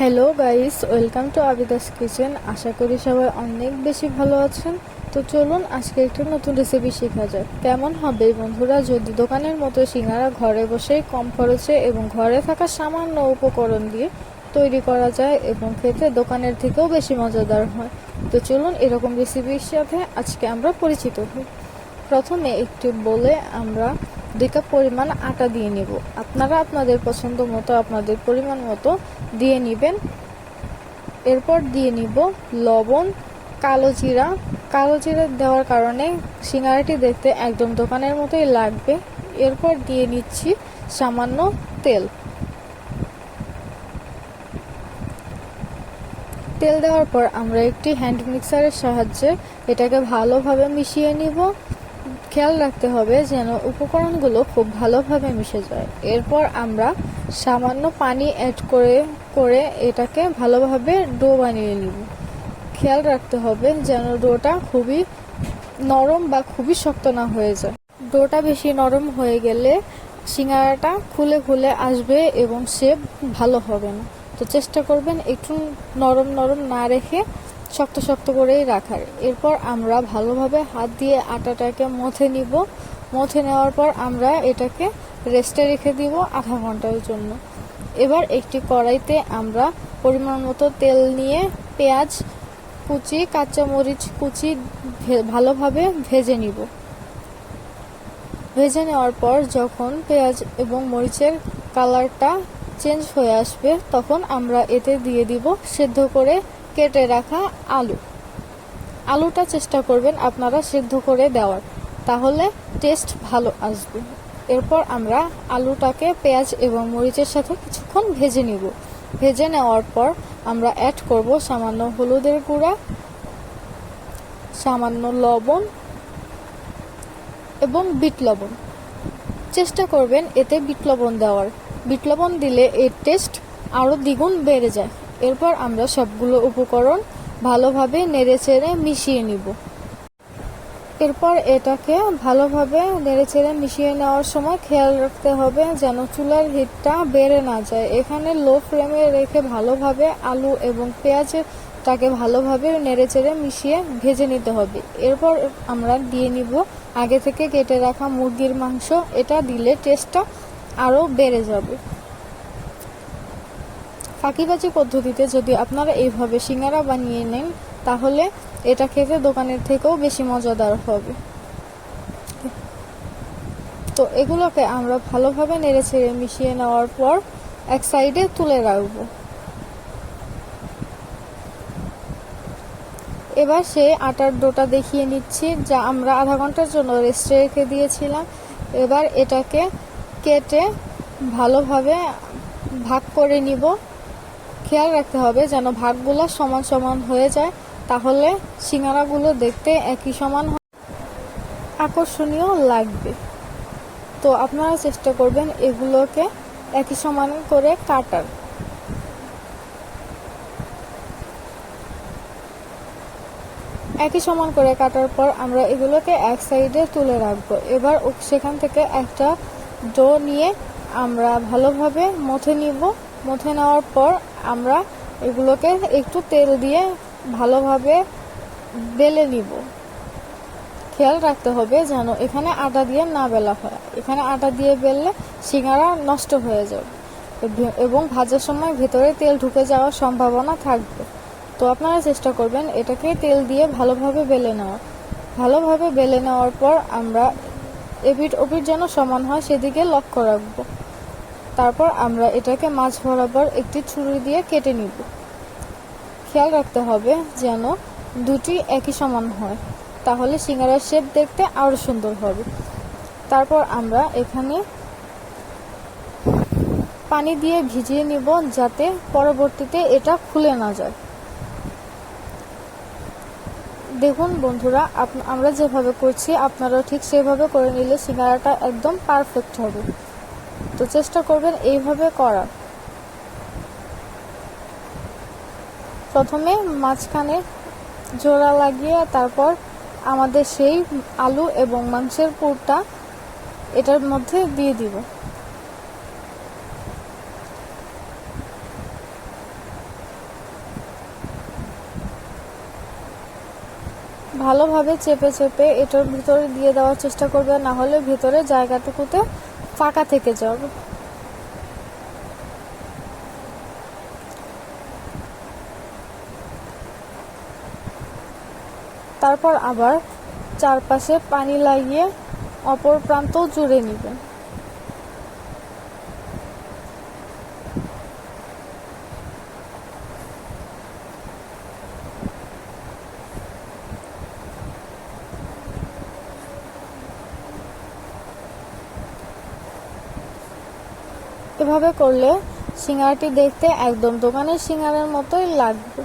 Hello guys, welcome to Abidas kitchen. আশা করি সবাই অনেক বেশি ভালো আছেন। তো চলুন আজকে একটা নতুন রেসিপি শেখা যাক। কেমন হবে বন্ধুরা যদি দোকানের মতো সিঙ্গারা ঘরে বসেই কম খরচে এবং ঘরে থাকা সামান্য উপকরণ দিয়ে তৈরি করা যায় এবং খেতে দোকানের থেকেও বেশি মজাদার হয়। তো চলুন এরকম রেসিপির সাথে আজকে আমরা পরিচিত হই। প্রথমে একটি বলে আমরা 2 কাপ পরিমাণ আটা দিয়ে নেব। আপনারা আপনাদের পছন্দ মতো আপনাদের পরিমাণ মতো দিয়ে নেবেন। এরপর দিয়ে নিব লবণ, কালো জিরা। কালো জিরা দেওয়ার কারণে সিঙ্গারাটি দেখতে একদম দোকানের মতোই লাগবে। এরপর দিয়ে নিচ্ছি সামান্য তেল। তেল দেওয়ার পর আমরা একটি হ্যান্ড মিক্সারের সাহায্যে এটাকে ভালোভাবে মিশিয়ে নিব। খেয়াল রাখতে হবে যেন উপকরণগুলো খুব ভালোভাবে মিশে যায়। এরপর আমরা সামান্য পানি অ্যাড করে এটাকে ভালোভাবে ডো বানিয়ে নিব। খেয়াল রাখতে হবে যেন ডোটা খুবই নরম বা খুবই শক্ত না হয়ে যায়। ডোটা বেশি নরম হয়ে গেলে সিঙ্গারাটা খুলে খুলে আসবে এবং শেপ ভালো হবে না। তো চেষ্টা করবেন একটু নরম নরম না রেখে শক্ত শক্ত করেই রাখার। এরপর আমরা ভালোভাবে হাত দিয়ে আটাটাকে মথে নিব। মথে নেওয়ার পর আমরা এটাকে রেস্টে রেখে দিব আধা ঘন্টার জন্য। এবার একটি কড়াইতে আমরা পরিমাণ মতো তেল নিয়ে পেঁয়াজ কুচি, কাঁচামরিচ কুচি ভালোভাবে ভেজে নিব। ভেজে নেওয়ার পর যখন পেঁয়াজ এবং মরিচের কালারটা চেঞ্জ হয়ে আসবে তখন আমরা এতে দিয়ে দিব সেদ্ধ করে কেটে রাখা আলুটা চেষ্টা করবেন আপনারা সেদ্ধ করে দেওয়ার, তাহলে টেস্ট ভালো আসবে। এরপর আমরা আলুটাকে পেঁয়াজ এবং মরিচের সাথে কিছুক্ষণ ভেজে নিব। ভেজে নেওয়ার পর আমরা অ্যাড করব সামান্য হলুদের গুঁড়া, সামান্য লবণ এবং বিট লবণ। চেষ্টা করবেন এতে বিট লবণ দেওয়ার। বিট লবণ দিলে এর টেস্ট আরও দ্বিগুণ বেড়ে যায়। এরপর আমরা সবগুলো উপকরণ ভালোভাবে নেড়েচেড়ে মিশিয়ে নিব। এরপর এটাকে ভালোভাবে নেড়েচেড়ে মিশিয়ে নেওয়ার সময় খেয়াল রাখতে হবে যেন চুলার হিটটা বেড়ে না যায়। এখানে লো ফ্লেমে রেখে ভালোভাবে আলু এবং পেঁয়াজটাকে ভালোভাবে নেড়েচেড়ে মিশিয়ে ভেজে নিতে হবে। এরপর আমরা দিয়ে নিব আগে থেকে কেটে রাখা মুরগির মাংস। এটা দিলে টেস্টটা আরও বেড়ে যাবে। ফাঁকিবাজি পদ্ধতিতে যদি আপনারা এইভাবে সিঙ্গারা বানিয়ে নেন তাহলে এটা খেতে দোকানের থেকেও বেশি মজাদার হবে। তো এগুলোকে আমরা ভালোভাবে নেড়েচেড়ে মিশিয়ে নেওয়ার পর এক সাইডে তুলে রাখব। এবার সেই আটার ডোটা দেখিয়ে নিচ্ছি যা আমরা আধা ঘন্টার জন্য রেস্টে রেখে দিয়েছিলাম। এবার এটাকে কেটে ভালোভাবে ভাগ করে নিব। খেয়াল রাখতে হবে যেন ভাগগুলো সমান সমান হয়ে যায়, তাহলে সিঙ্গারাগুলো দেখতে একই সমান আকর্ষণীয় লাগবে। তো আপনারা চেষ্টা করবেন এগুলোকে একই সমান করে কাটার। একই সমান করে কাটার পর আমরা এগুলোকে এক সাইডে তুলে রাখবো। এবার সেখান থেকে একটা ডো নিয়ে আমরা ভালোভাবে মথে নিব। মথে নেওয়ার পর আমরা এগুলোকে একটু তেল দিয়ে ভালোভাবে বেলে নিব। খেয়াল রাখতে হবে যেন এখানে আটা দিয়ে না বেলা হয়। এখানে আটা দিয়ে বেললে সিঙ্গারা নষ্ট হয়ে যাবে এবং ভাজার সময় ভেতরে তেল ঢুকে যাওয়ার সম্ভাবনা থাকবে। তো আপনারা চেষ্টা করবেন এটাকে তেল দিয়ে ভালোভাবে বেলে নেওয়া। ভালোভাবে বেলে নেওয়ার পর আমরা এপিঠ ওপিঠ যেন সমান হয় সেদিকে লক্ষ্য রাখবো। তারপর আমরা এটাকে মাঝ বরাবর একটি ছুরি দিয়ে কেটে নিব। খেয়াল রাখতে হবে যেন দুটি একই সমান হয়, তাহলে সিঙ্গারার শেপ দেখতে আরও সুন্দর হবে। তারপর আমরা এখানে পানি দিয়ে ভিজিয়ে নিব যাতে পরবর্তীতে এটা খুলে না যায়। দেখুন বন্ধুরা, আমরা যেভাবে করছি আপনারাও ঠিক সেভাবে করে নিলে সিঙ্গারাটা একদম পারফেক্ট হবে। তো চেষ্টা করবেন এইভাবে করার। প্রথমে মাঝখানে জোড়া লাগিয়ে তারপর আমাদের সেই আলু এবং মাংসের পুরটা এটার মধ্যে দিয়ে দিব। ভালোভাবে চেপে চেপে এটার ভিতরে দিয়ে দেওয়ার চেষ্টা করবে, না হলে ভিতরে জায়গাটুকুতে ফাঁকা থেকে যাবে। তারপর আবার চারপাশে পানি লাগিয়ে অপর প্রান্তও জুড়ে নেবেন। এভাবে করলে সিঙ্গারাটি দেখতে একদম দোকানের সিঙ্গারার মতোই লাগবে।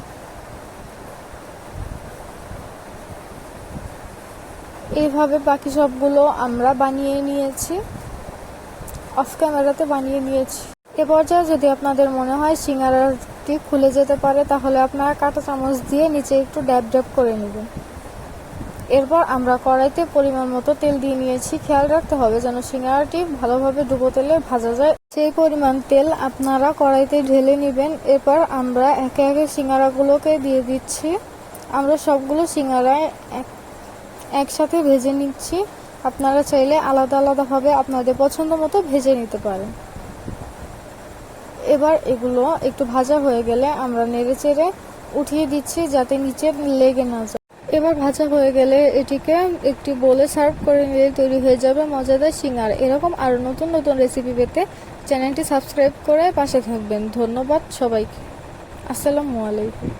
এইভাবে বাকি সবগুলো আমরা বানিয়ে নিয়েছি, অফ ক্যামেরাতে বানিয়ে নিয়েছি। এ পর্যায়ে যদি আপনাদের মনে হয় সিঙ্গারাটি খুলে যেতে পারে, তাহলে আপনারা কাঁটা চামচ দিয়ে নিচে একটু ড্যাব ড্যাব করে নেবেন। এরপর আমরা কড়াইতে পরিমাণ মতো তেল দিয়ে নিয়েছি। খেয়াল রাখতে হবে যেন সিঙ্গারাটি ভালোভাবে ডুবো তেলে ভাজা যায়, সেই পরিমাণ তেল আপনারা কড়াইতে ঢেলে নেবেন। এরপর আমরা একে একে সিঙ্গারাগুলোকে দিয়ে দিচ্ছি। আমরা সবগুলো সিঙ্গারায় একসাথে ভেজে নিচ্ছি। আপনারা চাইলে আলাদা আলাদাভাবে আপনাদের পছন্দ মতো ভেজে নিতে পারেন। এবার এগুলো একটু ভাজা হয়ে গেলে আমরা নেড়ে চেড়ে উঠিয়ে দিচ্ছি যাতে নিচে লেগে না যায়। এবার ভাজা হয়ে গেলে এটিকে একটি বোলে সার্ভ করে নিলে তৈরি হয়ে যাবে মজাদার সিঙ্গারা। এরকম আরও নতুন নতুন রেসিপি পেতে চ্যানেলটি সাবস্ক্রাইব করে পাশে থাকবেন। ধন্যবাদ সবাইকে। আসসালামু আলাইকুম।